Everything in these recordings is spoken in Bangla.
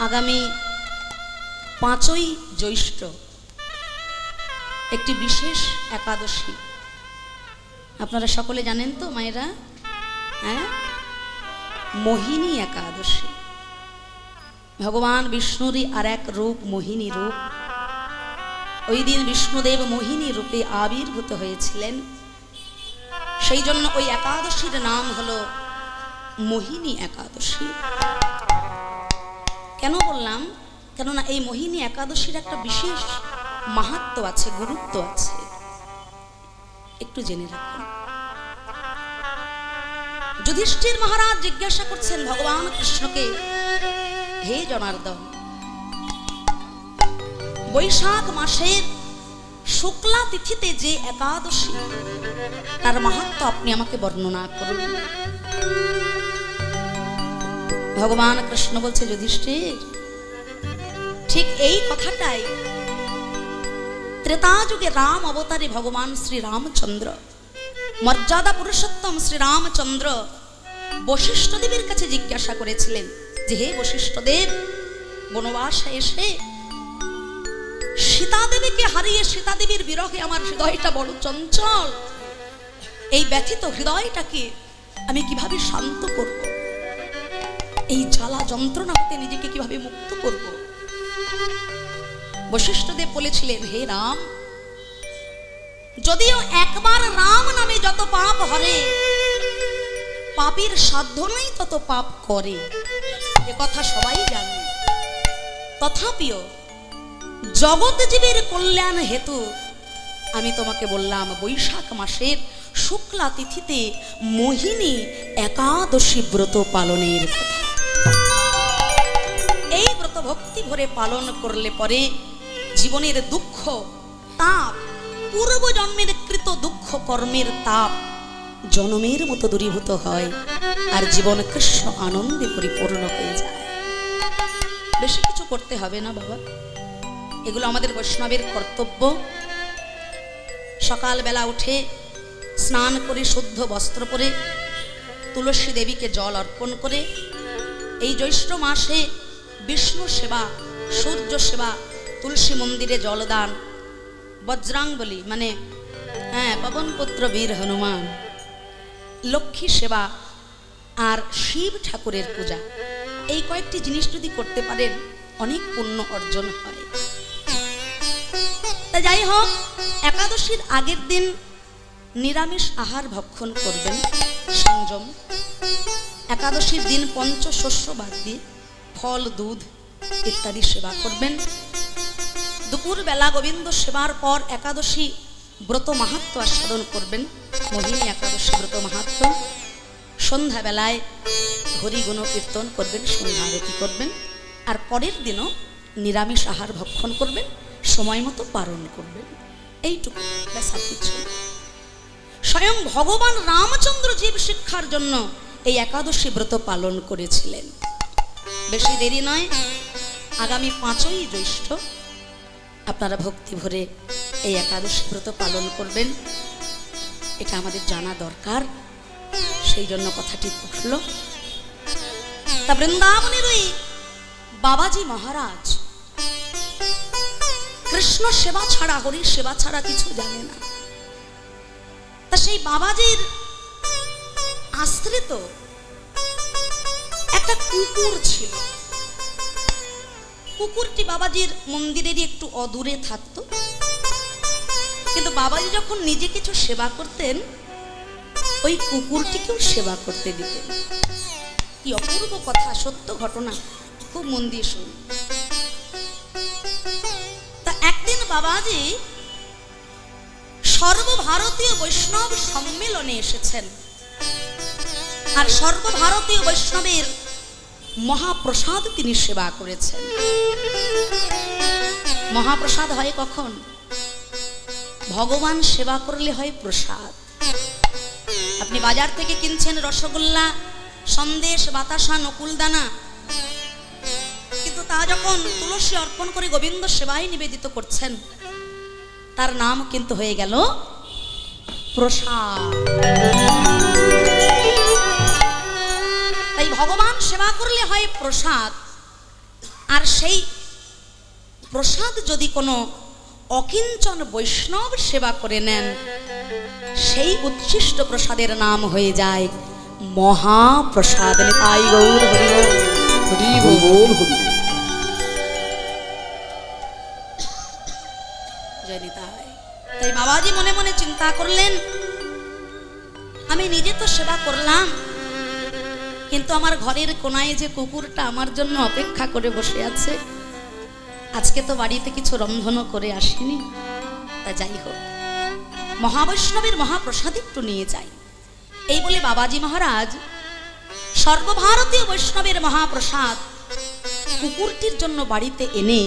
আগামী 5ই জ্যৈষ্ঠ একটি বিশেষ একাদশী। আপনারা সকলে জানেন তো মায়েরা? হ্যাঁ, মোহিনী একাদশী। ভগবান বিষ্ণুরই আর এক রূপ মোহিনী রূপ। ওই দিন বিষ্ণুদেব মোহিনী রূপে আবির্ভূত হয়েছিলেন, সেই জন্য ওই একাদশীর নাম হলো মোহিনী একাদশী। কেন বললাম? কেননা এই মোহিনী একাদশীর একটা বিশেষ মাহাত্ম্য আছে, গুরুত্ব আছে, একটু জেনে রাখুন। যুধিষ্ঠির মহারাজ জিজ্ঞাসা করছেন ভগবান কৃষ্ণকে, হে জনার্দন, বৈশাখ মাসের শুক্লা তিথিতে যে একাদশী, তার মাহাত্ম্য আপনি আমাকে বর্ণনা করুন। ভগবান কৃষ্ণ বলছে, যুধিষ্ঠির, ঠিক এই কথাটাই ত্রেতা যুগে রাম অবতারে ভগবান শ্রী রামচন্দ্র, মর্যাদা পুরুষোত্তম শ্রী রামচন্দ্র বশিষ্ঠ দেবের কাছে জিজ্ঞাসা করেছিলেন যে, হে বশিষ্ঠ দেব, বনবাসে এসে সীতা দেবীকে হারিয়ে সীতা দেবীর বিরহে আমার হৃদয়টা বড় চঞ্চল। এই ব্যথিত হৃদয়টাকে আমি কিভাবে শান্ত করব? এই জ্বালা যন্ত্রণা হতে নিজেকে কিভাবে মুক্ত করব? বশিষ্ঠ দেব বলেছিলেন, হে রাম, যদিও একবার রাম নামে যত পাপ হরে, পাপীর সাধ্য নেই তত পাপ করে, এ কথা সবাই জানে। তথাপিও জগৎ জীবের কল্যাণ হেতু আমি তোমাকে বললাম, বৈশাখ মাসের শুক্লা তিথিতে মোহিনী একাদশী ব্রত পালনের কথা। এই ব্রত ভক্তি ভরে পালন করলে পরে জীবনের দুঃখ তাপ, পূর্ব জন্মের কৃত দুঃখ কর্মের তাপ জনমের মতো দূরীভূত হয়, আর জীবন কৃষ্ণ আনন্দে পরিপূর্ণ হয়ে যায়। বেশি কিছু করতে হবে না বাবা, এগুলো আমাদের বৈষ্ণবের কর্তব্য। সকালবেলা উঠে স্নান করে শুদ্ধ বস্ত্র পরে তুলসী দেবীকে জল অর্পণ করে এই জ্যৈষ্ঠ মাসে বিষ্ণু সেবা, সূর্য সেবা, তুলসী মন্দিরে জলদান, বজ্রাঙ্গলি মানে পবনপুত্র বীর হনুমান, লক্ষ্মী সেবা আর শিব ঠাকুরের পূজা, এই কয়েকটি জিনিস যদি করতে পারেন অনেক পুণ্য অর্জন হয়। তা যাই হোক, একাদশীর আগের দিন নিরামিষ আহার ভক্ষণ করবেন, সংযম। একাদশীর দিন পঞ্চশস্য বাদ দিয়ে ফল, দুধ ইত্যাদি সেবা করবেন। দুপুর বেলা গোবিন্দ সেবার পর একাদশী ব্রত মাহাত্ম্য আস্বাদন করবেন, মোহিনী একাদশী ব্রত মাহাত্ম্য। সন্ধ্যাবেলায় হরি গুণ কীর্তন করবেন, সন্ধ্যা আরতি করবেন, আর পরের দিনও নিরামিষ আহার ভক্ষণ করবেন, সময় মতো পালন করবেন। এইটুকু, ব্যাস আর কিছু। স্বয়ং ভগবান রামচন্দ্র জীব শিক্ষার জন্য এই একাদশী ব্রত পালন করেছিলেন। বেশি দেরি নয়, আগামী 5ই জ্যৈষ্ঠ আপনারা ভক্তি ভরে এই একাদশী ব্রত পালন করবেন। এটা আমাদের জানা দরকার, সেই জন্য কথাটি উঠল। তা বৃন্দাবনের ওই বাবাজি মহারাজ কৃষ্ণ সেবা ছাড়া, হরির সেবা ছাড়া কিছু জানে না। তা সেই বাবাজির আশ্রিত একটা কুকুর ছিল। কুকুরটি বাবাজির মন্দিরেরই একটু অদূরে থাকতো, কিন্তু বাবাজি যখন নিজে কিছু সেবা করতেন, ওই কুকুরটিকেও সেবা করতে দিতেন। কি অপূর্ব কথা, সত্য ঘটনা, খুব মন দিয়ে শুনুন। তা একদিন বাবাজি সর্বভারতীয় বৈষ্ণব সম্মেলনে এসেছেন, আর সর্বভারতীয় বৈষ্ণবের মহাপ্রসাদ তিনি সেবা করেছেন। মহাপ্রসাদ হয় কখন? ভগবান সেবা করলে হয় প্রসাদ। আপনি বাজার থেকে কিনছেন রসগোল্লা, সন্দেশ, বাতাসা, নকুলদানা, কিন্তু তা যখন তুলসী অর্পণ করে গোবিন্দ সেবায় নিবেদিত করছেন, তার নাম কিন্তু হয়ে গেল প্রসাদ। তাই ভগবান সেবা করলে হয় প্রসাদ, আর সেই প্রসাদ যদি কোনো অকিঞ্চন বৈষ্ণব সেবা করে নেন, সেই উচ্ছিষ্ট প্রসাদের নাম হয়ে যায় মহাপ্রসাদ। নিতাই গৌর হরি বল, হরি বল, জয় নিতাই। তাই বাবাজি মনে মনে চিন্তা করলেন, আমি নিজে তো সেবা করলাম, কিন্তু আমার ঘরের কোনায় যে কুকুরটা আমার জন্য অপেক্ষা করে বসে আছে, আজকে তো বাড়িতে কিছু রন্ধনও করে আসিনি। তা যাই হোক, মহাবৈষ্ণবের মহাপ্রসাদ একটু নিয়ে যাই। এই বলে বাবাজি মহারাজ সর্বভারতীয় বৈষ্ণবের মহাপ্রসাদ কুকুরটির জন্য বাড়িতে এনে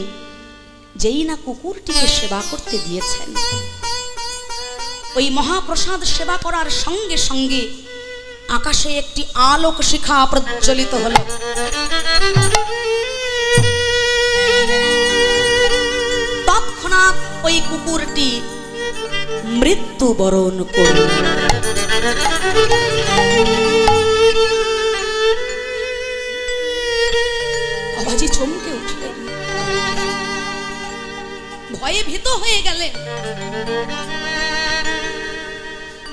যেই না কুকুরটিকে সেবা করতে দিয়েছেন, ওই মহাপ্রসাদ সেবা করার সঙ্গে সঙ্গে আকাশে একটি আলোক শিখা প্রজ্বলিত হলো। তৎক্ষণাৎ ওই কুকুরটি মৃত্যুবরণ করল। বাবাজি চমকে উঠলেন, ভয়ে ভীত হয়ে গেলেন।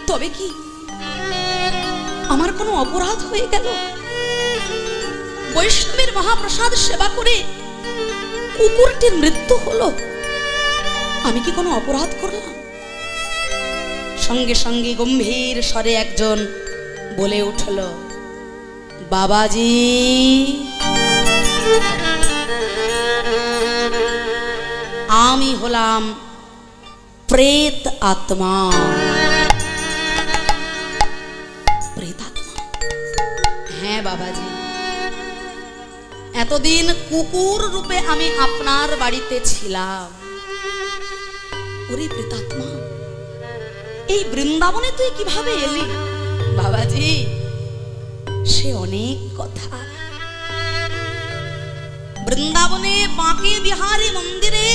তবে কি আমার কোনো অপরাধ হয়ে গেল? বৈষ্ণবের মহাপ্রসাদ সেবা করে কুকুরটির মৃত্যু হলো, আমি কি কোনো অপরাধ করলাম? সঙ্গে সঙ্গে গম্ভীর স্বরে একজন বলে উঠল, বাবাজি, আমি হলাম প্রেত আত্মা। প্রেতাত্মা? হ্যাঁ বাবাজি, এতদিন কুকুর রূপে আমি আপনার বাড়িতে ছিলাম। ওরে প্রেতাত্মা, এই বৃন্দাবনে তুই কিভাবে এলি? বাবাজি, সে অনেক কথা। বৃন্দাবনে বাঁকে বিহারী মন্দিরে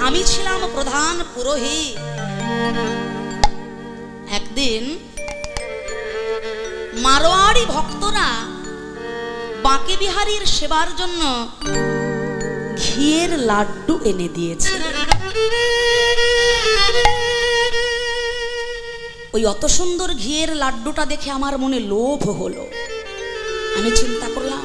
আমি ছিলাম প্রধান পুরোহিত। একদিন মারোয়াড়ি ভক্তরা বাঁকে বিহারীর সেবার জন্য ঘিয়ের লাড্ডু এনে দিয়েছে। ওই অত সুন্দর ঘিয়ের লাড্ডুটা দেখে আমার মনে লোভ হলো। আমি চিন্তা করলাম,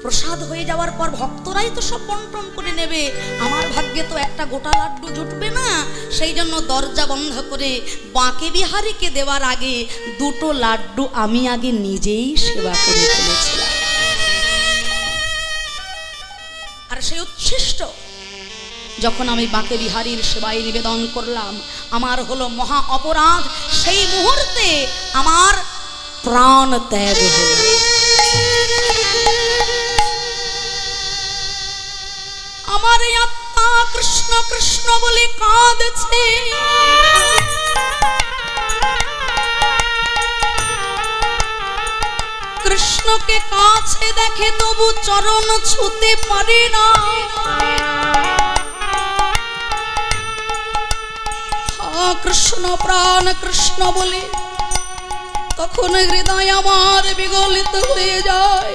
প্রসাদ হয়ে যাওয়ার পর ভক্তরাই তো সব বন্টন করে নেবে, আমার ভাগ্যে তো একটা গোটা লাড্ডু জুটবে না। সেই জন্য দরজা বন্ধ করে বাঁকে বিহারীকে দেওয়ার আগে দুটো লাড্ডু আমি আগে নিজেই সেবা করে ফেলেছিলাম। আর সেই উচ্ছিষ্ট যখন আমি বাঁকে বিহারীর সেবায় নিবেদন করলাম, আমার হলো মহা অপরাধ। সেই মুহূর্তে আমার প্রাণ ত্যাগ হলো। আমার আত্মা কৃষ্ণ কৃষ্ণ বলে কাঁদছে। কৃষ্ণকে কাছে দেখে তবু চরণ ছুতে পারে না। কৃষ্ণ প্রাণ কৃষ্ণ বলে তখন হৃদয় আমার বিগলিত হয়ে যায়।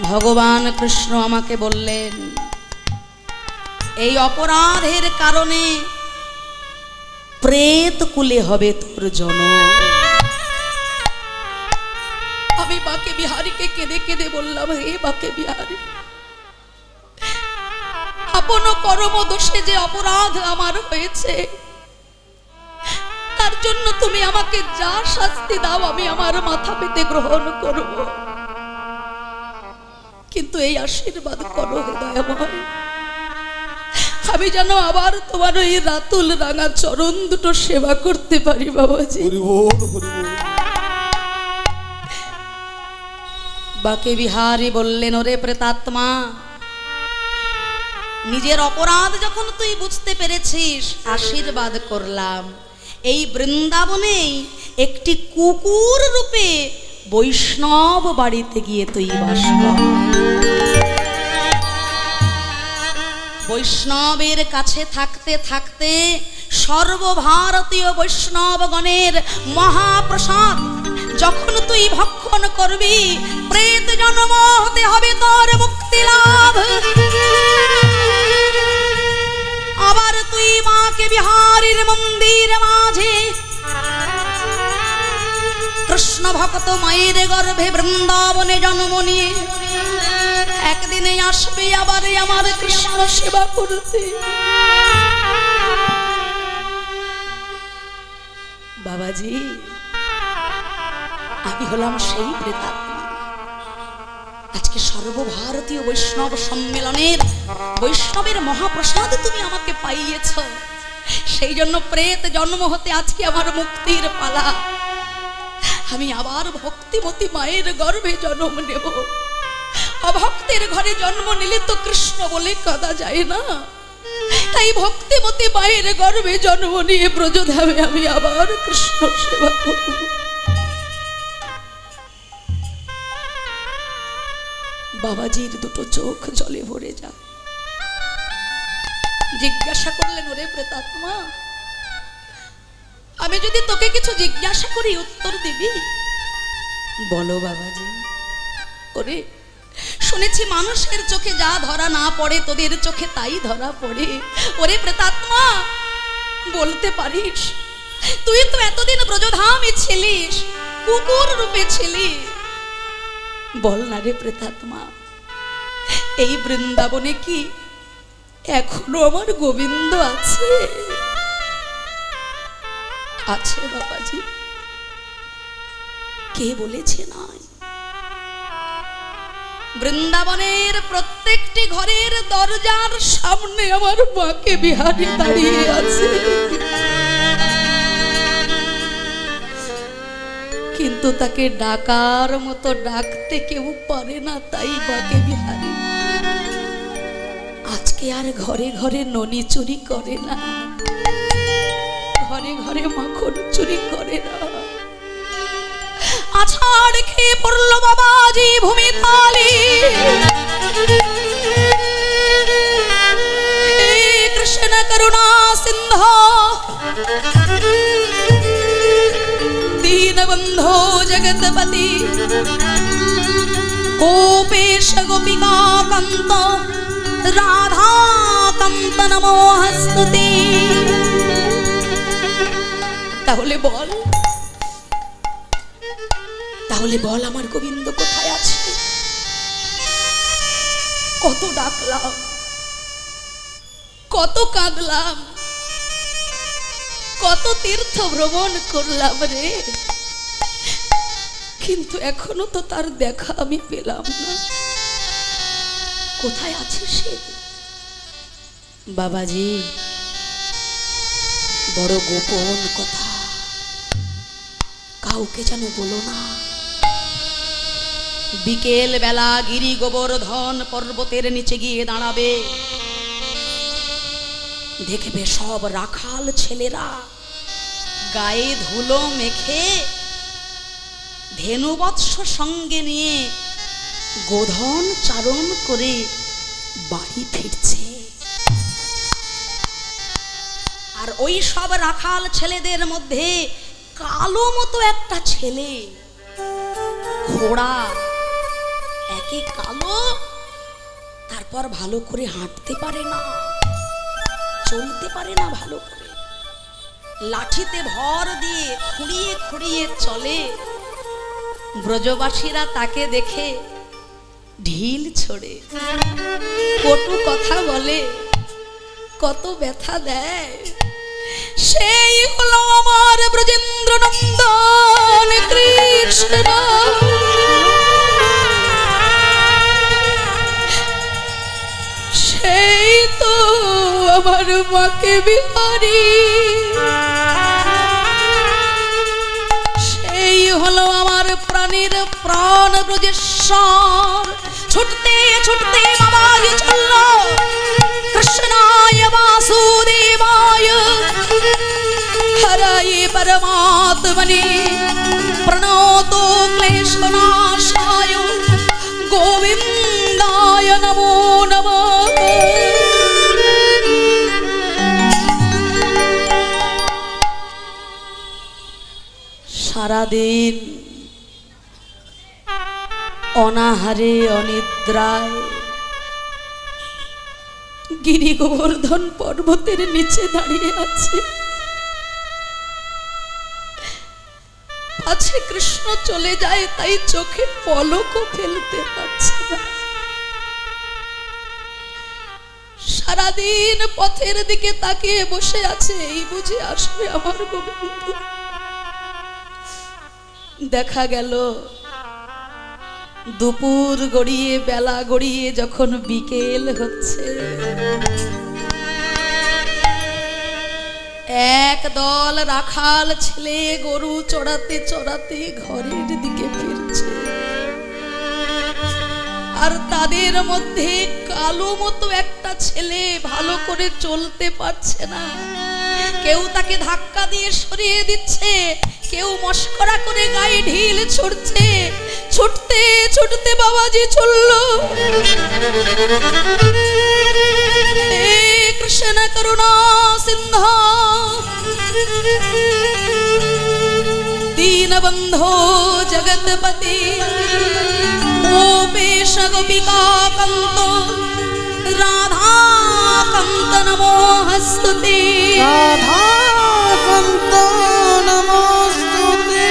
ভগবান কৃষ্ণ আমাকে বললেন, এই অপরাধের কারণে প্রেত কুলে হবে তোর জনম। আমি বাঁকে বিহারীকে কেঁদে কেঁদে বললাম, হে বাঁকে বিহারী, আপন কর্ম দোষে যে অপরাধ আমার হয়েছে, তার জন্য তুমি আমাকে যা শাস্তি দাও আমি আমার মাথা পেতে গ্রহণ করব, কিন্তু এই আশীর্বাদ করো হে দয়াময়, আমি যেন আবার তোমার ওই রাতুল রাঙা চরণ দুটো সেবা করতে পারি। বাবাজি, বাঁকে বিহারী বললেন, ওরে প্রেতাত্মা, নিজের অপরাধ যখন তুই বুঝতে পেরেছিস, আশীর্বাদ করলাম, এই বৃন্দাবনেই একটি কুকুর রূপে বৈষ্ণব বাড়িতে গিয়ে তুই বাস কর। বৈষ্ণবের কাছে থাকতে থাকতে সর্বভারতীয় বৈষ্ণবগণের মহাপ্রসাদ যখন তুই তুই ভক্ষণ করবি, প্রেত জন্ম হতে হবে তোর মুক্তি লাভ। আবার তুই মাকে বিহারীর মন্দির মাঝে কৃষ্ণ ভক্ত মায়ের গর্ভে বৃন্দাবনে জন্ম নিয়ে একদিনে আসবে আবার আমার কৃষ্ণ সেবা করতে। বাবাজি, আমি হলাম সেই প্রেতাত্মা। আজকে সর্বভারতীয় বৈষ্ণব সম্মেলনের বৈষ্ণবের মহাপ্রসাদ তুমি আমাকে পাইয়েছ, সেই জন্য প্রেত জন্ম হতে আজকে আমার মুক্তির পালা। আমি আবার ভক্তিমতী মায়ের গর্ভে জন্ম নেব। অভক্তের ঘরে জন্ম নিলে তো কৃষ্ণ বলে কাঁদা যায় না, তাই ভক্তিমতী মায়ের গর্ভে জন্ম নিয়ে ব্রজধামে আমি আবার কৃষ্ণ সেবা করব। বাবাজির দুটো চোখ জলে ভরে যায়। জিজ্ঞাসা করলেন, ওরে প্রেতাত্মা, আমি যদি তোকে কিছু জিজ্ঞাসা করি উত্তর দিবি? বলো বাবাজি। ওরে, শুনেছি মানুষের চোখে যা ধরা না পড়ে তোদের চোখে তাই ধরা পড়ে। ওরে প্রেতাত্মা, বলতে পারিস? তুই তো এতদিন ব্রজধামে ছিলিস, কুকুর রূপে ছিলি। বল না রে প্রেতাত্মা, এই বৃন্দাবনে কি এখনো আমার গোবিন্দ আছে? আছে বাবাজি। কে বলেছে নাই? বৃন্দাবনের প্রত্যেকটি ঘরের দরজার সামনে আমার মাকে বিহারী দাঁড়িয়ে আছে, কিন্তু তাকে ডাকার মতো ডাকতে কেউ পারে না, তাই মাকে বিহারী আজকে আর ঘরে ঘরে ননি চুরি করে না, ঘরে ঘরে মাখন চুরি করে না। আছাড় খেয়ে পড়লো বাবাজি ভূমি তালি। হে কৃষ্ণ করুণা সিন্ধু দীনবন্ধো জগৎপতি, গোপেশ গোপিকা কান্ত রাধা কান্ত নমোস্তুতে। তাহলে বল, তাহলে বল আমার গোবিন্দ কোথায় আছে? কত ডাকলাম, কত কাঁদলাম, কত তীর্থ ভ্রমণ করলাম রে, কিন্তু এখনো তো তার দেখা আমি পেলাম না। কোথায় আছে সে? বাবাজি, বড় গোপন কথা, কাউকে যেন বলো না। বিকেল বেলা গিরি গোবর্ধন পর্বতের নিচে গিয়ে দাঁড়াবে, দেখবে সব রাখাল ছেলেরা গায়ে ধুলো মেখে ধেনুবৎস সঙ্গে নিয়ে গোধন চারণ করে বাড়ি ফিরছে। আর ওই সব রাখাল ছেলেদের মধ্যে কালো মতো একটা ছেলে, ঘোড়া, একে কালো, তারপর ভালো করে হাঁটতে পারে না, চলতে পারে না ভালো করে, লাঠিতে ভর দিয়ে খুঁড়িয়ে খুঁড়িয়ে চলে। ব্রজবাসীরা তাকে দেখে ঢিল ছোড়ে, কটু কথা বলে, কত ব্যথা দেয়। সেই হলো আমার ব্রজেন্দ্র নন্দন কৃষ্ণ। সেই তো আমার মাকে বিহারী, সেই হলো আমার প্রাণের প্রাণ ব্রজেশ্বর। ছুটতে ছুটতে বাবাজি চলল কৃষ্ণায় বাসুদেবায় হরায় পরমাত্মনে প্রণতো ক্লেশনাশায় গোবিন্দায় নমো নমঃ। সারাদিন অনাহারে অনিদ্রায় গিরি গোবর্ধন পর্বতের নিচে দাঁড়িয়ে আছে। পাছে কৃষ্ণ চলে যায়, তাই চোখে পলকও ফেলতে পারছে না। সারাদিন পথের দিকে তাকিয়ে বসে আছে, এই বুঝে আসবে আমার গোবিন্দ। দেখা গেল দুপুর গড়িয়ে বেলা গড়িয়ে যখন বিকেল হচ্ছে, এক দল রাখাল ছেলে গরু চড়াতে চড়াতে ঘরের দিকে ফিরছে। আর তাদের মধ্যে কালো মতো একটা ছেলে ভালো করে চলতে পারছে না। কেউ তাকে ধাক্কা দিয়ে সরিয়ে দিচ্ছে, কেউ মস্করা করে গায়ে ঢিল ছুড়ছে। ছুটতে ছুটতে বাবাজি চলল। হে কৃষ্ণ করুণা সিন্ধু দীনবন্ধো জগৎপতি গোপেশ গোপিকা কান্ত রাধা কান্ত নমোস্তুতে রাধা কান্ত নমোস্তুতে।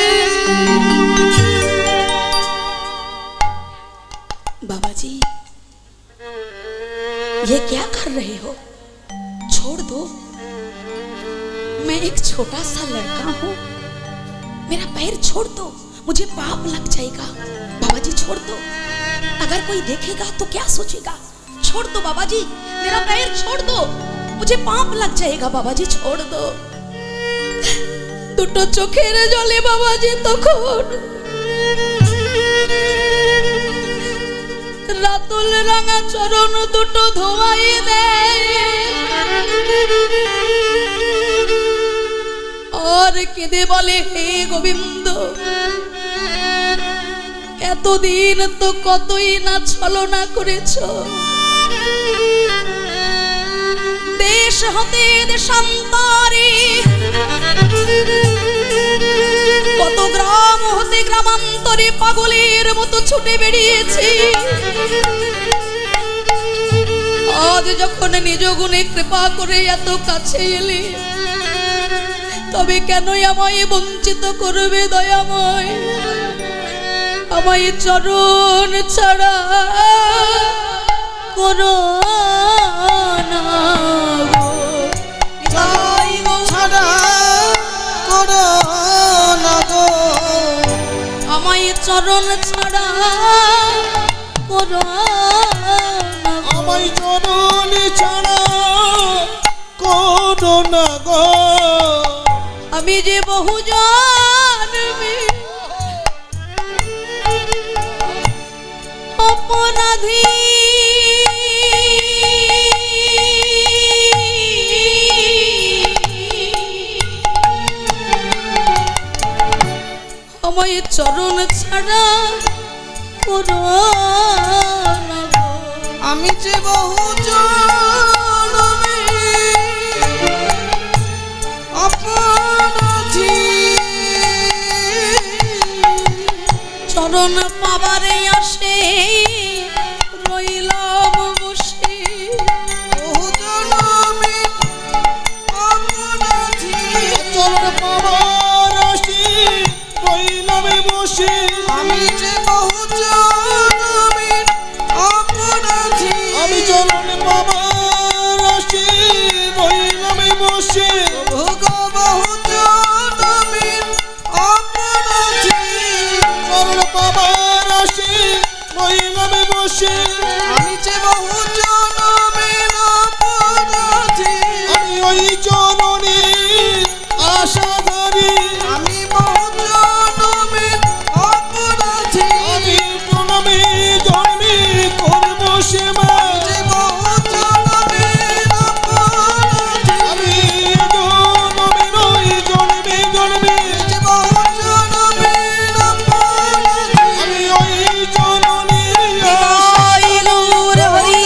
बाबा जी ये क्या कर रहे हो? छोड़ दो, मैं एक छोटा सा लड़का हूँ, मेरा पैर छोड़ दो, मुझे पाप लग जाएगा। बाबा जी छोड़ दो, अगर कोई देखेगा तो क्या सोचेगा? छोड़ दो बाबा जी, मेरा पैर छोड़ दो, मुझे पाप लग जाएगा। बाबा जी छोड़ दो। দুটো চোখের জলে বাবাজি তখন রাতুল রাঙা চরণ দুটো ধোয়াই দেয়। আর কেঁদে বলে, হে গোবিন্দ, এতদিন তো কতই না ছলনা করেছ। দেশ হতে দেশান্তরে, কত গ্রাম হতে গ্রামান্তরে পাগলের মতো ছুটে বেরিয়েছি। আজ যখন নিজ গুণে কৃপা করে এত কাছে এলে, তবে কেনই আমায় বঞ্চিত করবে দয়াময়? আমায় চরণ ছাড়া করো না গো, ছাড়া করো না গো, আমায় চরণ ছাড়া করো না গো। আমায় চরণ ছাড়া করো না গো। আমি যে বহু জন্মে অপরাধী, আমায় চরণ ছাড়া করো না গো। আমি যে বহু জন্মে অপরাধী, চরণ পাবারে আসে রইলাম বসে। বহু জন্মে অপরাধী, চরণ পাবার আসি রইলাম বসে। আমি যে বহু জন্মে অপরাধী, আমি চরণ পাবার আসি রইলাম বসে। বহু জন্মে অপরাধী, চরণ পাবার আসি রইলাম বসে। আমি যে বহু জন্মে অপরাধী, আমি ওই চরণে আশাধারী। আমি বহু জন্মে অপরাধী, আমি প্রণমে জন্মে করব সেবা। যে বহু জন্মে অপরাধী, আমি জন্মে নই জন্মে জন্মে। যে বহু জন্মে অপরাধী, আমি ওই চরণে হরি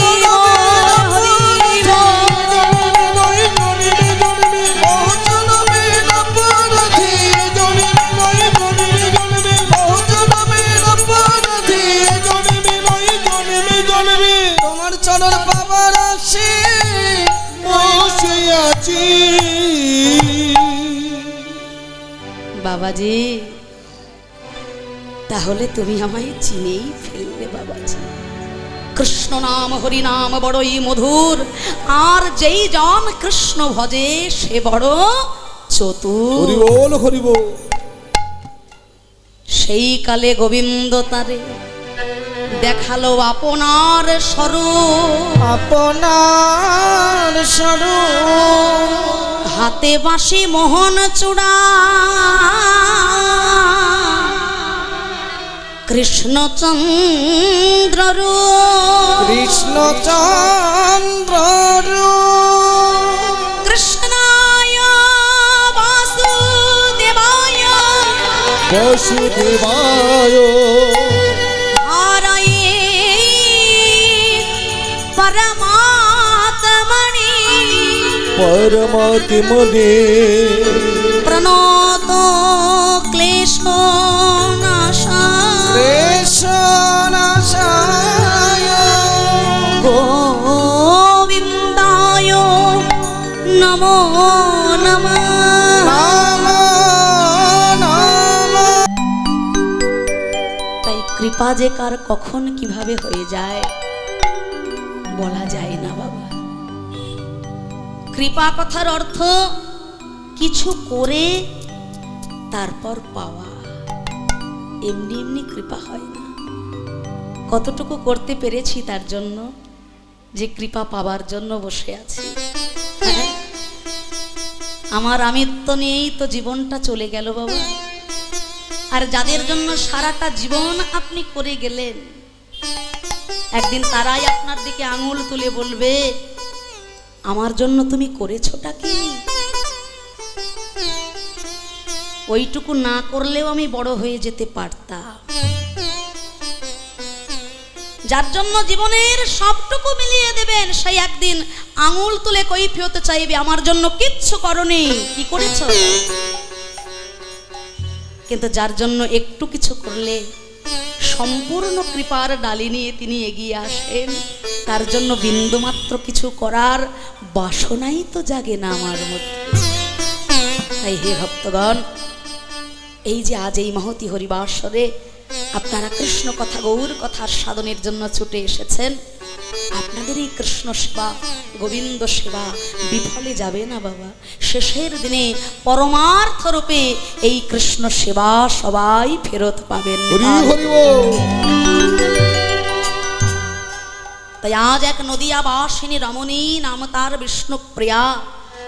বাবাজি, তাহলে তুমি আমায় চিনেই ফেললে বাবাজি। কৃষ্ণ নাম হরি নাম বড়ই মধুর, আর যেই জন কৃষ্ণ ভজে সে বড় চতুর। হরি বল হরি বল। সেই কালে গোবিন্দ তারে দেখালো আপনার স্বরূপ, আপনার স্বরূপ। হাতে বাঁশি মোহন চূড়া, কৃষ্ণচন্দ্র রূপ, কৃষ্ণচন্দ্র কৃষ্ণায় বাসুদেবায় বসুদেবায় হরয়ে পরমাত্মনি পরমাত্মনে প্রণত ক্লেশ নাশায় কৃষ্ণনাশায় গোবিন্দায় নমো নমঃ। তাই কৃপা যে কার কখন কিভাবে হয়ে যায় বলা যায় না বাবা। কৃপা কথার অর্থ কিছু করে তারপর পাওয়া, এমনি এমনি কৃপা হয় না। কতটুকু করতে পেরেছি তার জন্য যে কৃপা পাবার জন্য বসে আছি। হ্যাঁ? আমার আমিত্ব নিয়েই তো জীবনটা চলে গেল বাবা। আর যাদের জন্য সারাটা জীবন আপনি করে গেলেন, একদিন তারাই আপনার দিকে আঙুল তুলে বলবে আমার জন্য তুমি করেছোটা কি? ওইটুকু না করলেও আমি বড় হয়ে যেতে পারতাম। যার জন্য জীবনের সবটুকু মিলিয়ে দেবেন, সেই একদিন আঙুল তুলে কৈফিয়ত চাইবে আমার জন্য কিচ্ছু করনি, কি করেছ? কিন্তু যার জন্য একটু কিছু করলে সম্পূর্ণ কৃপার ডালি নিয়ে তিনি এগিয়ে আসেন, তার জন্য বিন্দুমাত্র কিছু করার বাসনাই তো জাগে না আমার মধ্যে। তাই হে ভক্তগণ, এই যে আজ এই মহতি হরিবাসরে আপনারা কৃষ্ণ কথা গৌর কথার সাধনের জন্য ছুটে এসেছেন, আপনাদের এই কৃষ্ণ সেবা গোবিন্দ সেবা বিফলে যাবে না বাবা। শেষের দিনে পরমার্থ রূপে এই কৃষ্ণ সেবা সবাই ফেরত পাবেন। তাই আজ এক নদিয়া বাসিনী রমণী, নাম তার বিষ্ণুপ্রিয়া,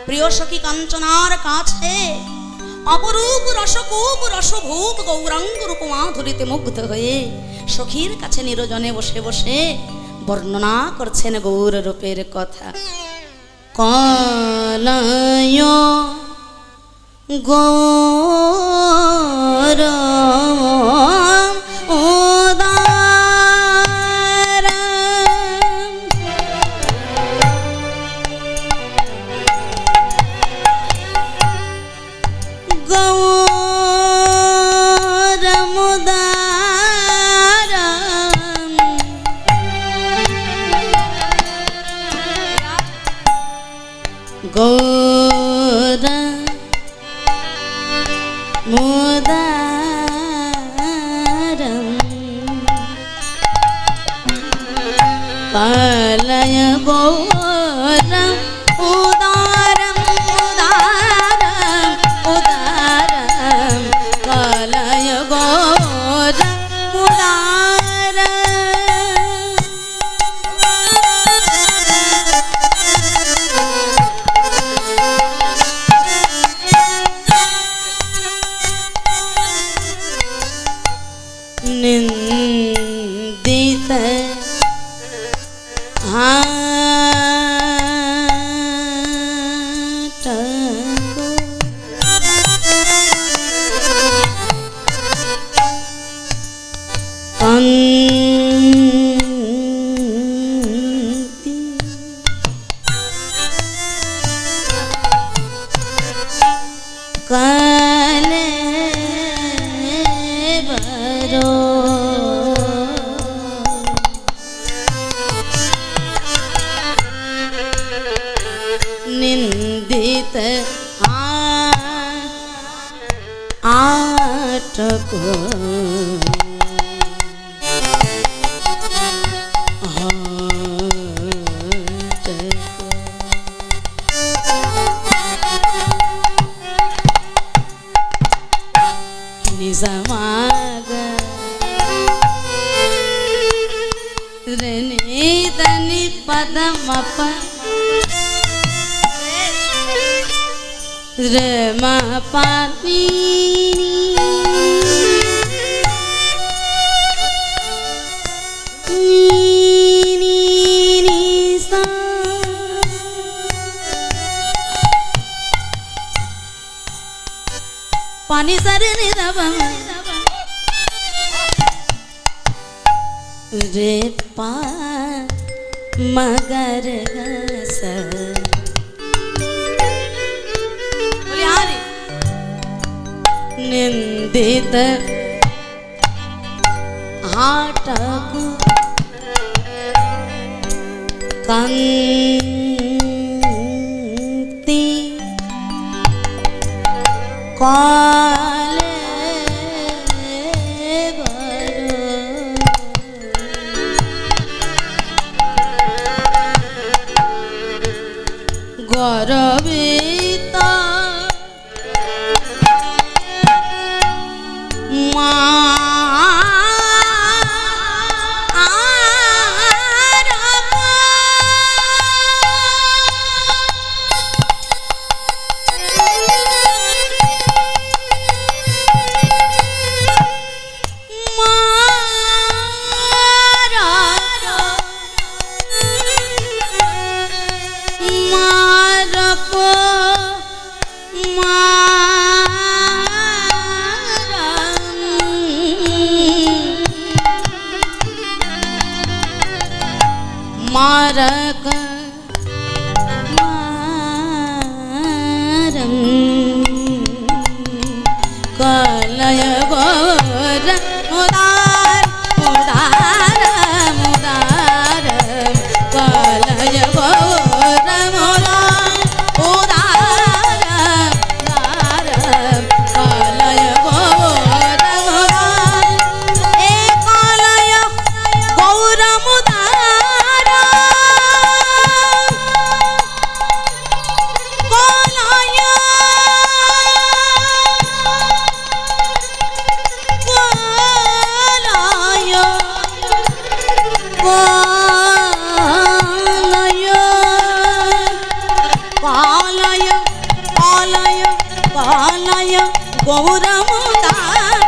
প্রিয় সখী কাঞ্চনার কাছে অপরূপ রসকূপ রসভূপ গৌরাঙ্গ রূপ মাধুরীতে মুগ্ধ হয়ে সখীর কাছে নিরজনে বসে বসে বর্ণনা করছেন গৌর রূপের কথা। কালয় গৌর গৌর মুদারম কালয় গৌর উদারম উদারম উদারম কালয় গৌর উদারম। निंदित हाट कंति काले बरो నిజమాగ రణి దని పదమప రమ పాని पानी सरे निरव रे पा मगर स निंदित हाटकु कंती काले बरो गौरविता मारक मारम कलय गौर मुदार मुदार मुदार कलय गौर मुदार मुदार मुदार कलय गौर मुदार ए कलय गौर मुदार गौरमुदार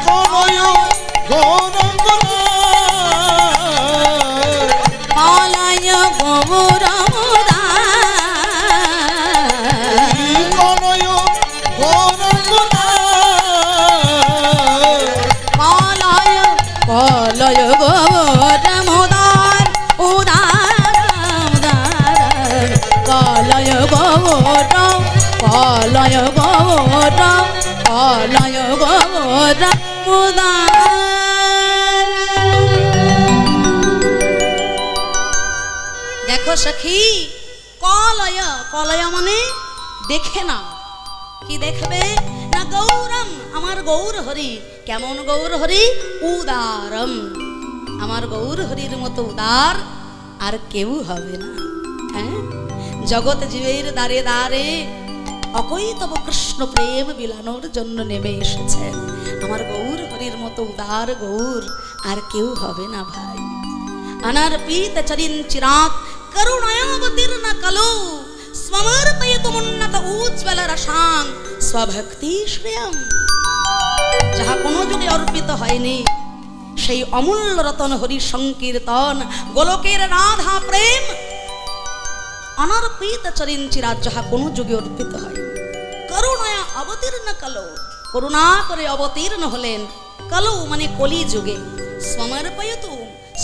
কলয় গৌরঙ্গনার पालय गौरमुदार কলয় গৌরঙ্গনার पालय पालय गौरमुदार उदार उदार पालय गौर पालय गौर पालय गौर मुदार देखो सखी कलय कलय माने देखे ना कि देखबे ना गौरम आमार गौर हरि केमन गौर हरि उदारम आमार गौर हरिर मतो उदार আর কেউ হবে না হ্যাঁ জগৎ জীবের দ্বারে দ্বারে অকৈতব কৃষ্ণ প্রেম বিলানোর জন্য নেমে এসেছেন আমার গৌর হরির মতো উদার গৌর আর কেউ হবে না ভাই অনার্পিত চরিন চিরাত করুণাবতীর্ণ কলো সমর্পয়তুমুন্নত উজ্জ্বল রসাং স্বভক্তি শ্রেয়ম যাহা কোনো যুগে অর্পিত হয়নি সেই অমূল্য রতন হরি সংকীর্তন গোলকের রাধা প্রেম অনার্পিত চরিন চিরাত যাহা কোনো যুগে অর্পিত হয় করুণায় অবতীর্ণ কালো করুণা করে অবতীর্ণ হলেন কালো মানে কলি যুগে সমর্পয়তু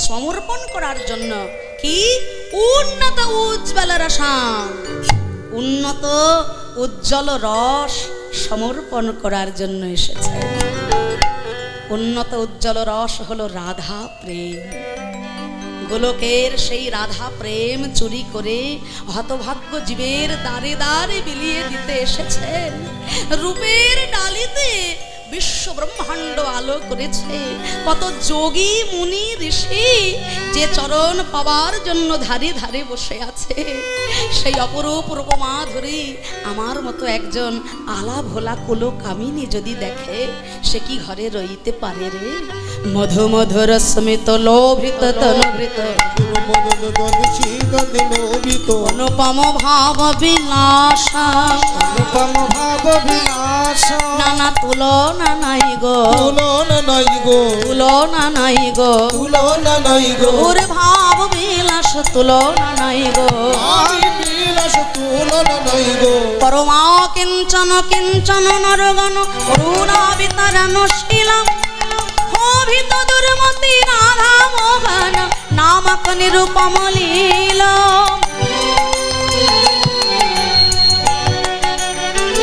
সমর্পণ করার জন্য কি উন্নত উজ্জ্বল রসাং উন্নত উজ্জ্বল রস সমর্পণ করার জন্য এসেছে উন্নত উজ্জ্বল রস হলো রাধা প্রেম গোলকের সেই রাধা প্রেম চুরি করে হতভাগ্য জীবের দ্বারে দ্বারে বিলিয়ে দিতে এসেছেন রূপের ডালিতে বিশ্ব ব্রহ্মাণ্ড আলো করেছে, কত যোগী মুনি ঋষি যে চরণ পাওয়ার জন্য ধারে ধারে বসে আছে। সেই অপরূপ রূপমা ধরে আমার মতো একজন আলা ভোলা কুলো কামিনী যদি দেখে, সে কি ঘরে রইতে পারে রে? মধু মধুর স্মিত লোভিত তনুভৃত অনুপম ভাব বিলাস, অনুপম ভাব বিলাস, নানা তুলনা নাই গো, তুলনা নাই গো, তুলনা নাই গো, তুলনা নাই গো, ওরে ভাব বিলাস তুলনা নাই গো। ভাব বিলাস তুলনা নাই গো। পরমা কিঞ্চন কিঞ্চন নরগণ করুণা বিতরণ শীলম, শোভিত দুর্মতি রাধা মোহন নামক নিরূপম লীলম,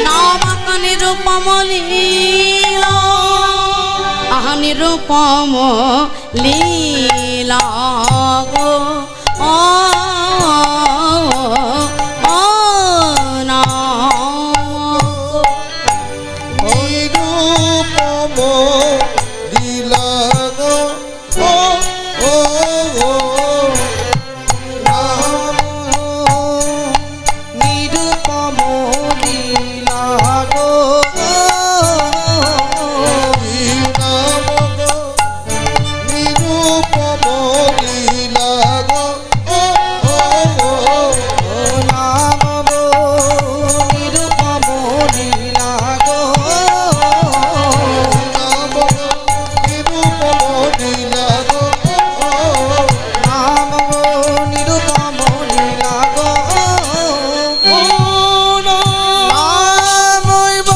নামক নিরূপম লীলম, আহ নিরূপম লীলা গো। ও নিরূপম লীলা গো, ও ও ও নাম নিরূপম লীলা গো, নাম গো নিরূপম লীলা গো, ও ও ও নাম গো নিরূপম লীলা গো, নাম গো নিরূপম লীলা গো, নাম গো নিরূপম লীলা গো, ও নামৈব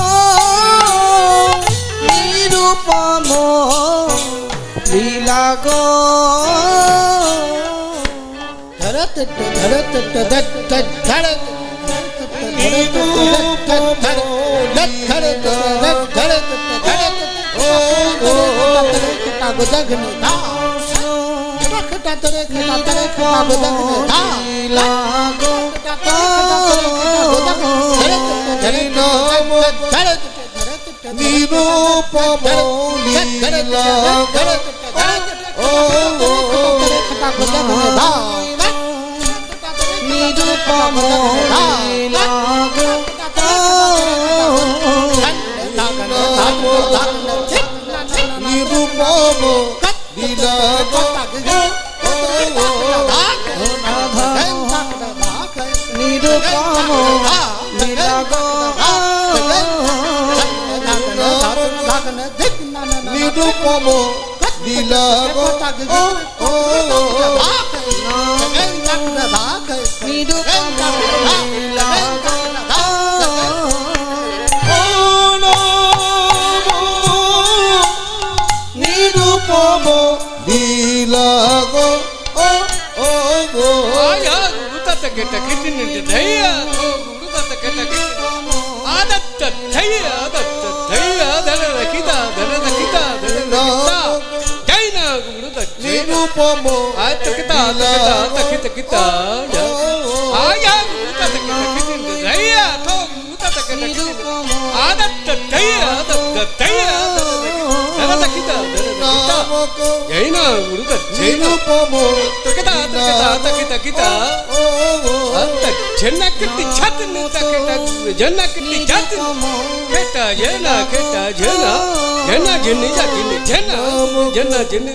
নিরূপম লীলা গো। নিরূপম লীলা গো, ও নিরূপম লীলা গো, নিরূপম লীলা গো, নিরূপম লীলা গো, নিরূপম লীলা গো, ও নিরূপম লীলা গো, ও নিরূপম লীলা গো, ও ও গো। ಆಯಾ ಗುರುತ ಕೆಟ್ಟ ಕಿಟ್ಟಿನಿಂದ ಧೈರ್ಯ ಗುರುತ ಕೆಟ್ಟ ಆದತ್ತ ಧೈರ್ಯ ಆದತ್ತ ಧೈರ್ಯ ಧನದ ಕಿತ ಧನದ ಕಿತ ಧನದ ಕಿತ ಜೈನ ಗುರುತ নিরূপম ಆತ ಕಿತ ಆತ ಕಿತ ಕಿತ ಆಯಾ ಗುರುತ ಕೆಟ್ಟ ಕಿಟ್ಟಿನಿಂದ ಧೈರ್ಯ ಗುರುತ ಕೆಟ್ಟ ಆದತ್ತ ಧೈರ್ಯ ಆದತ್ತ ಧೈರ್ಯ ಧನದ ಕಿತ ಧನದ ಕಿತ ಜೈನ ಗುರುತ ಜೈನ নিরূপম ಕಿತ ಕಿತ ಕಿತ ಅಂತ ಜನ್ನಕಟ್ಟಿ ಛಾತನೆ ತಕಟ ಜನ್ನಕಟ್ಟಿ ಛಾತನೆ ಕೆಟ್ಟ ಜನ ಕೆಟ್ಟ ಜನ ಜನ ಜನ್ನಿ ಜನ್ನಿ ಜನ ಜನ ಜನ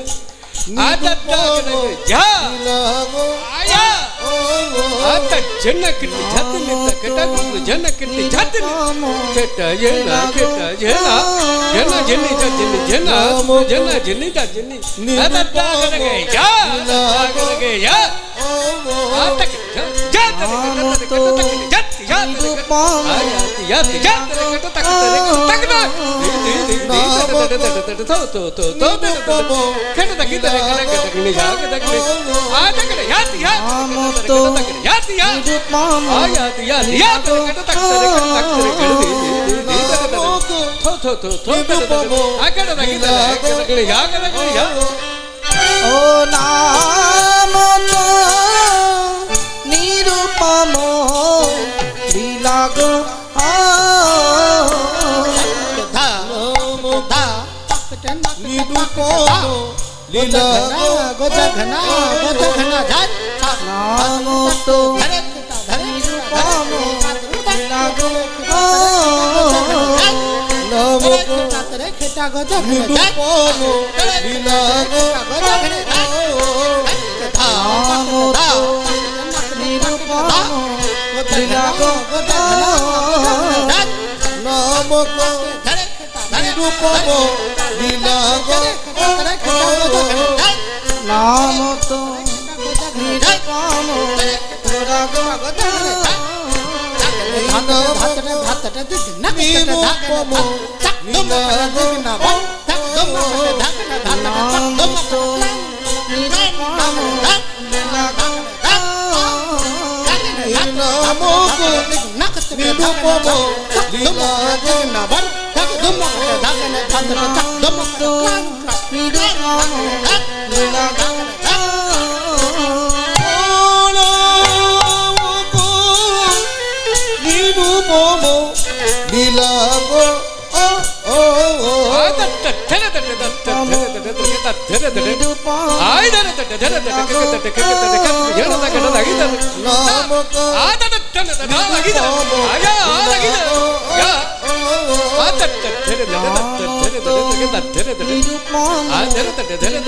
ಆದತ್ತ ಜಾ ಆಯಾ ಅಂತ ಜನ್ನಕಟ್ಟಿ ಛಾತನೆ ತಕಟ ಜನ್ನಕಟ್ಟಿ ಛಾತನೆ ಕೆಟ್ಟ ಜನ ಜನ ಜನ್ನಿ ಜನ್ನಿ ಜನ ಜನ ಜನ್ನಿ ಜನ್ನಿ ಆದತ್ತ ಜಾ ಜಾ ಆತಕ ও নাম নিরূপম লীলা গো, নাম নিরূপম লীলা গো নাম তো নিরূপম লীলা গো নাম তো নিরূপম লীলা গো নাম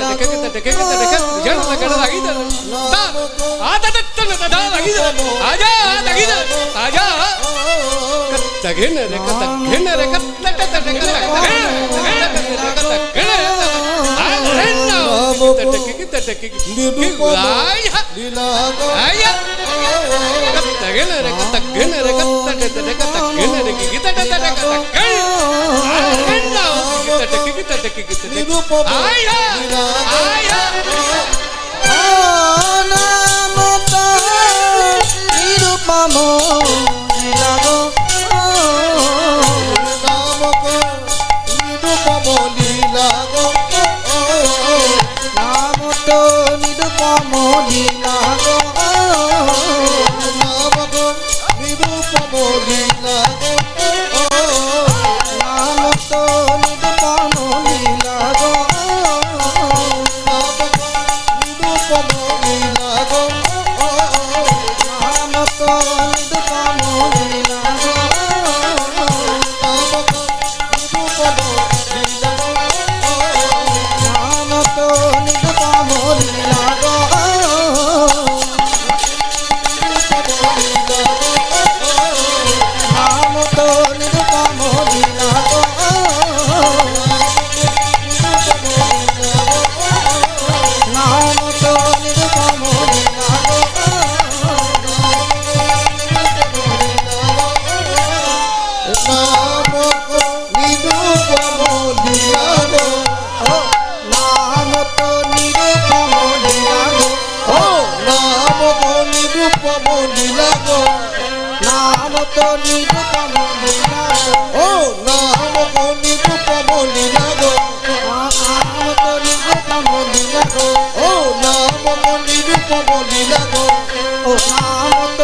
তো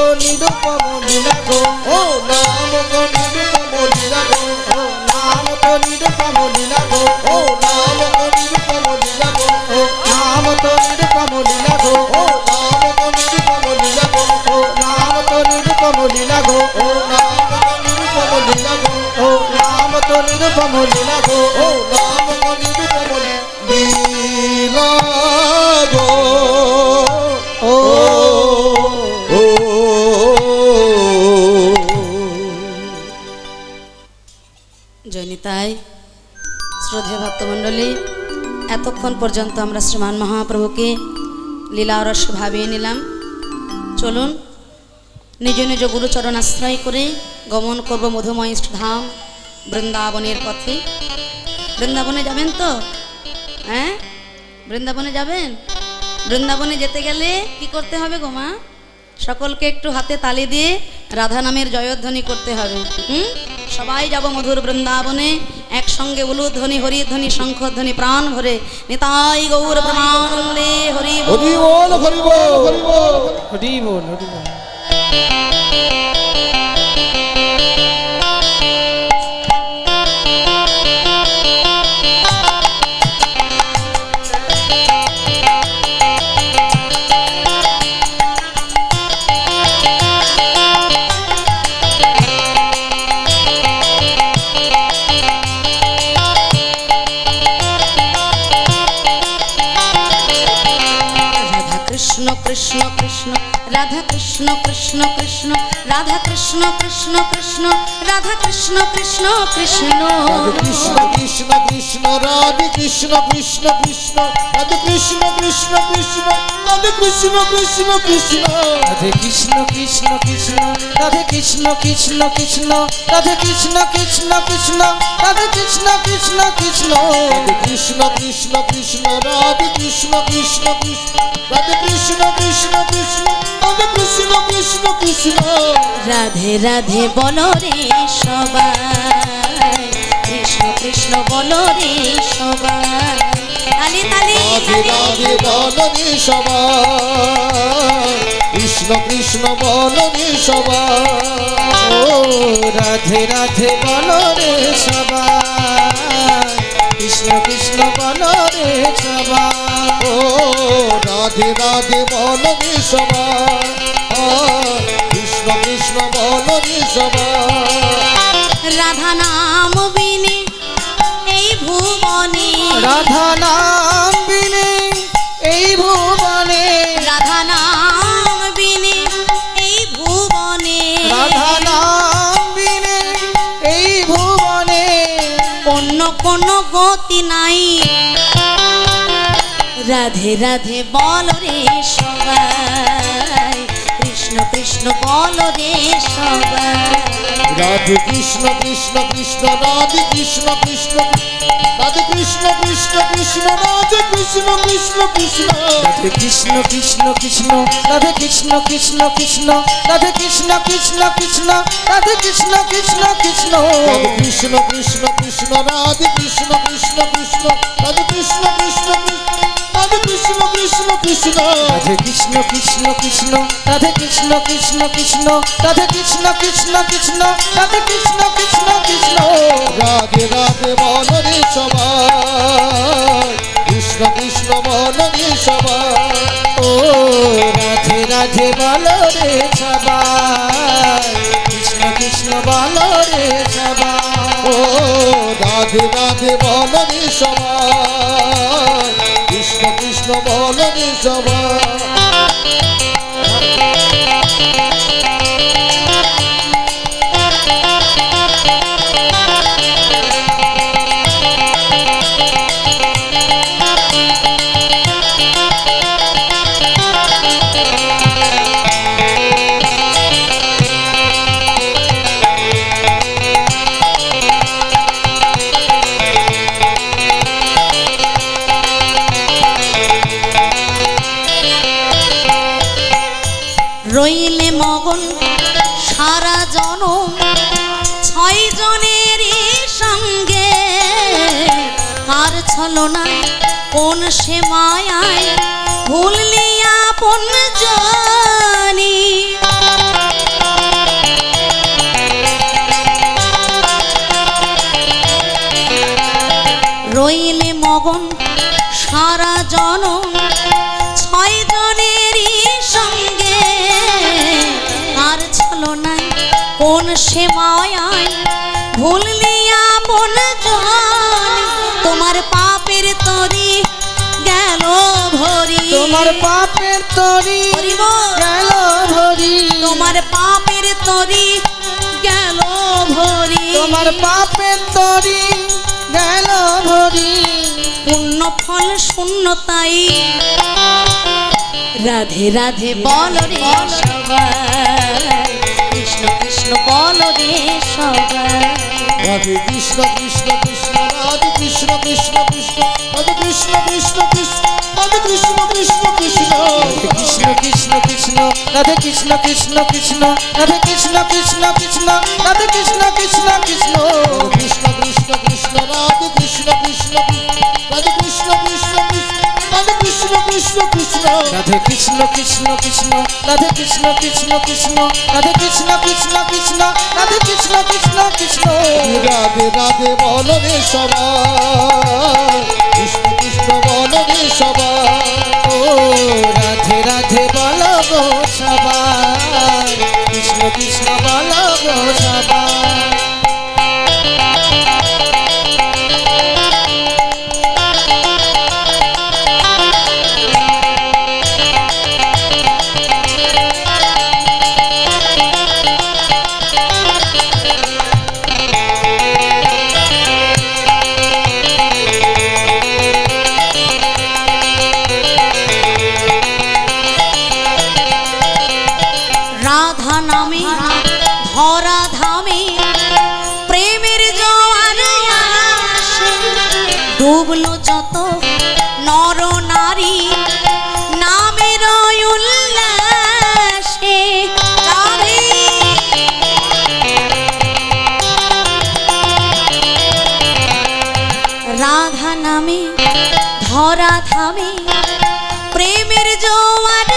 নিরূপম লীলা গো নাম তো নিরূপম লীলা গো নাম তো নিরূপম লীলা গো নিরূপম লীলা গো নাম তো নিরূপম লীলা গো নাম তো নিরূপম লীলা গো নিরূপম লীলা গো জয়নিতাই শ্রদ্ধেয় ভক্তমণ্ডলী, এতক্ষণ পর্যন্ত আমরা শ্রীমান মহাপ্রভুকে লীলারস ভাবিয়ে নিলাম। চলুন নিজ নিজ গুরুচরণ আশ্রয় করে গমন করব মধুময় ধাম বৃন্দাবনের পথে। বৃন্দাবনে যাবেন তো? হ্যাঁ, বৃন্দাবনে যাবেন? বৃন্দাবনে যেতে গেলে কি করতে হবে গো মা? সকলকে একটু হাতে তালি দিয়ে রাধা নামের জয়ধ্বনি করতে হবে। সবাই যাব মধুর বৃন্দাবনে, একসঙ্গে উলুধ্বনি, হরিধ্বনি, শঙ্খধ্বনি প্রাণ ভরে নিতাই গৌর প্রেমানন্দে হরি হরি বল, হরি বল, হরি বল, হরি বল, হরি বল। কৃষ্ণ কৃষ্ণ রাধা কৃষ্ণ কৃষ্ণ কৃষ্ণ রাধা কৃষ্ণ কৃষ্ণ কৃষ্ণ রাধা কৃষ্ণ কৃষ্ণ কৃষ্ণ রাধে কৃষ্ণ কৃষ্ণ কৃষ্ণ রাধে কৃষ্ণ কৃষ্ণ কৃষ্ণ রাধে কৃষ্ণ কৃষ্ণ কৃষ্ণ রাধে কৃষ্ণ কৃষ্ণ কৃষ্ণ রাধে কৃষ্ণ কৃষ্ণ কৃষ্ণ রাধে কৃষ্ণ কৃষ্ণ কৃষ্ণ রাধে কৃষ্ণ কৃষ্ণ কৃষ্ণ রাধে কৃষ্ণ কৃষ্ণ কৃষ্ণ রাধে কৃষ্ণ কৃষ্ণ কৃষ্ণ রাধে কৃষ্ণ কৃষ্ণ কৃষ্ণ রাধে কৃষ্ণ কৃষ্ণ কৃষ্ণ রাধে কৃষ্ণ কৃষ্ণ কৃষ্ণ রাধে রাধে বলো রে সবাই কৃষ্ণ কৃষ্ণ বলো রে সবাই তালি তালি রাধে রাধে বলনি সবাই কৃষ্ণ কৃষ্ণ বলনি সবাই ও রাধে রাধে বলো রে সবাই কৃষ্ণ কৃষ্ণ বলো রে সবাই ও রাধে রাধে বলনি সবাই কৃষ্ণ কৃষ্ণ বলনি সবাই রাধা নাম বিনে এই ভুবনে রাধা নাম বিনে এই ভুবনে রাধা নাম বিনে এই ভুবনে রাধা নাম বিনে এই ভুবনে অন্য কোনো গতি নাই রাধে রাধে বল রে সবাই কৃষ্ণ কৃষ্ণ বল রে সবাই রাধে কৃষ্ণ কৃষ্ণ কৃষ্ণ রাধে কৃষ্ণ কৃষ্ণ রাধে কৃষ্ণ কৃষ্ণ কৃষ্ণ রাধে কৃষ্ণ কৃষ্ণ কৃষ্ণ রাধে কৃষ্ণ কৃষ্ণ কৃষ্ণ রাধে কৃষ্ণ কৃষ্ণ কৃষ্ণ রাধে কৃষ্ণ কৃষ্ণ কৃষ্ণ রাধে কৃষ্ণ কৃষ্ণ কৃষ্ণ রাধে কৃষ্ণ কৃষ্ণ কৃষ্ণ রাধে কৃষ্ণ কৃষ্ণ কৃষ্ণ রাধে কৃষ্ণ কৃষ্ণ রাধে কৃষ্ণ কৃষ্ণ কৃষ্ণ রাধে কৃষ্ণ কৃষ্ণ কৃষ্ণ রাধে কৃষ্ণ কৃষ্ণ কৃষ্ণ রাধে কৃষ্ণ কৃষ্ণ কৃষ্ণ রাধে কৃষ্ণ কৃষ্ণ কৃষ্ণ রাধে রাধে বলনি সবাই কৃষ্ণ কৃষ্ণ বলনি সবাই ও রাধে রাধে বলো রে সবাই কৃষ্ণ কৃষ্ণ বলো রে সবাই ও রাধে রাধে বলনি সবাই কৃষ্ণ কৃষ্ণ বলনি সবাই রইলে মগন সারা জনম ছয় জনের সঙ্গে কার ছলনায় কোন সে মায়ায় ভুললি আপন জানি রইলে মগন সারা জনম ছয় জনেরই সঙ্গে আর ছলনায় কোন সে মায়ায় ভুললি আপন জন তোমার পাপের তরি গেল ভরি তোমার পাপের তরি হরিব গেল ভরি তোমার পাপের তরি গেল ভরি তোমার পাপের তরি গেল ভরি পুণ্য ফল শূন্যতাই রাধে রাধে বল রে সবাই কৃষ্ণ কৃষ্ণ বল রে সবাই রাধে কৃষ্ণ কৃষ্ণ কৃষ্ণ রাধে কৃষ্ণ কৃষ্ণ কৃষ্ণ রাধে কৃষ্ণ কৃষ্ণ কৃষ্ণ রাধে কৃষ্ণ কৃষ্ণ কৃষ্ণ কৃষ্ণ কৃষ্ণ কৃষ্ণ রাধে কৃষ্ণ কৃষ্ণ কৃষ্ণ রাধে কৃষ্ণ কৃষ্ণ কৃষ্ণ রাধে কৃষ্ণ কৃষ্ণ কৃষ্ণ কৃষ্ণ কৃষ্ণ কৃষ্ণ রাধে কৃষ্ণ কৃষ্ণ রাধে কৃষ্ণ কৃষ্ণ কৃষ্ণ রাধে কৃষ্ণ কৃষ্ণ কৃষ্ণ রাধে কৃষ্ণ কৃষ্ণ কৃষ্ণ রাধে কৃষ্ণ কৃষ্ণ কৃষ্ণ রাধে কৃষ্ণ কৃষ্ণ কৃষ্ণ রাধে কৃষ্ণ কৃষ্ণ কৃষ্ণ রাধে রাধে বল রে সবাই কৃষ্ণ কৃষ্ণ বল রে সবাই ও রাধে রাধে বলো গো সবাই কৃষ্ণ কৃষ্ণ বলো গো সবাই যত নর নারী নামের উল্লাসে রাধে রাধা নামে ধরা ধামে প্রেমের জোয়ার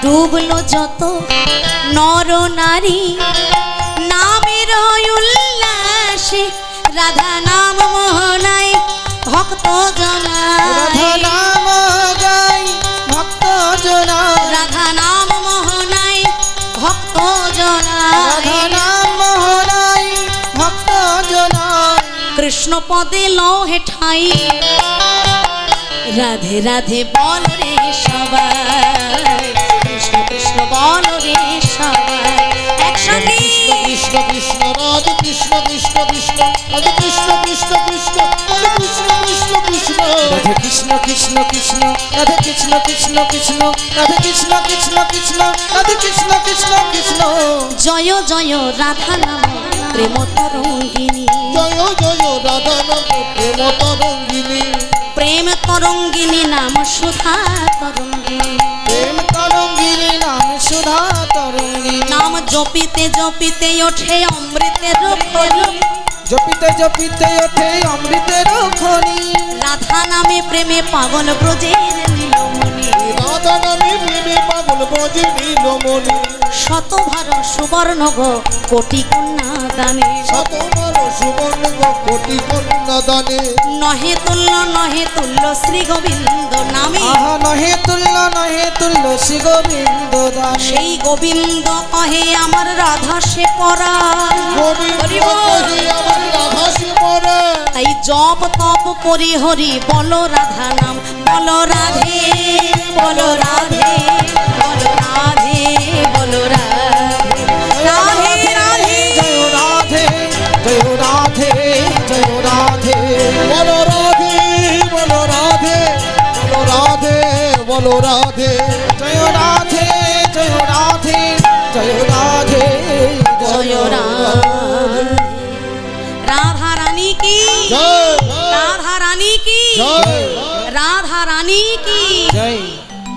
ডুবলো যত নর নারী নামের উল্লাসে রাধা নাম মোহনায় ভক্ত রাধা জনায় নাম গাই ভক্ত জনায় রাধা নাম মোহনায় ভক্ত রাধা জনায় নাম মোহনাই ভক্ত জনায় কৃষ্ণ পদে লহে ঠাই রাধে রাধে বল রে সবাই কৃষ্ণ কৃষ্ণ বল রে সবাই একসঙ্গে কৃষ্ণ কৃষ্ণ রাধে কৃষ্ণ কৃষ্ণ কৃষ্ণ রাধে কৃষ্ণ কৃষ্ণ কৃষ্ণ রাধে কৃষ্ণ কৃষ্ণ কৃষ্ণ রাধে কৃষ্ণ কৃষ্ণ কৃষ্ণ রাধে কৃষ্ণ কৃষ্ণ কৃষ্ণ রাধে কৃষ্ণ কৃষ্ণ কৃষ্ণ রাধে কৃষ্ণ কৃষ্ণ কৃষ্ণ জয় জয় রাধা নাম প্রেম তরঙ্গিনী জয় জয় রাধা নাম প্রেম তরঙ্গিনী প্রেম তরঙ্গিনী নাম সুধা তরঙ্গিনী প্রেম তরঙ্গিনী নাম সুধা তরঙ্গিনী নাম জপিতে জপিতে ওঠে অমৃতের খনি জপিতে জপিতে ওঠে অমৃতের খনি রাধা নামে প্রেমে পাগল ব্রজের নীলমণি রাধা নামে প্রেমে পাগল ব্রজে নীলমণি শতভার সুবর্ণ গো কোটি কন্যা দানে শতবার সুবর্ণ কোটি কন্যা দানে নহে তুল্য শ্রী গোবিন্দ নামে আহা নহে তুল্য শ্রী গোবিন্দ দানে সেই গোবিন্দ কহে আমার রাধা সে পরা গোবিন্দ হরি বল। কহে আমার রাধা সে পরে তাই জপ তপ করি হরি বলো রাধা নাম বলো রাধে বলো রাধে বলো রাধে বলো রাধে রাধে রাধে জয় রাধে জয় রাধে জয় রাধে বলো রাধে বলো রাধে বলো রাধে বলো রাধে জয় রাধে জয় রাধে জয় রাধে জয় রাধে রাধা রানী কি জয় রাধা রানী কি জয় রাধা রানী কি জয়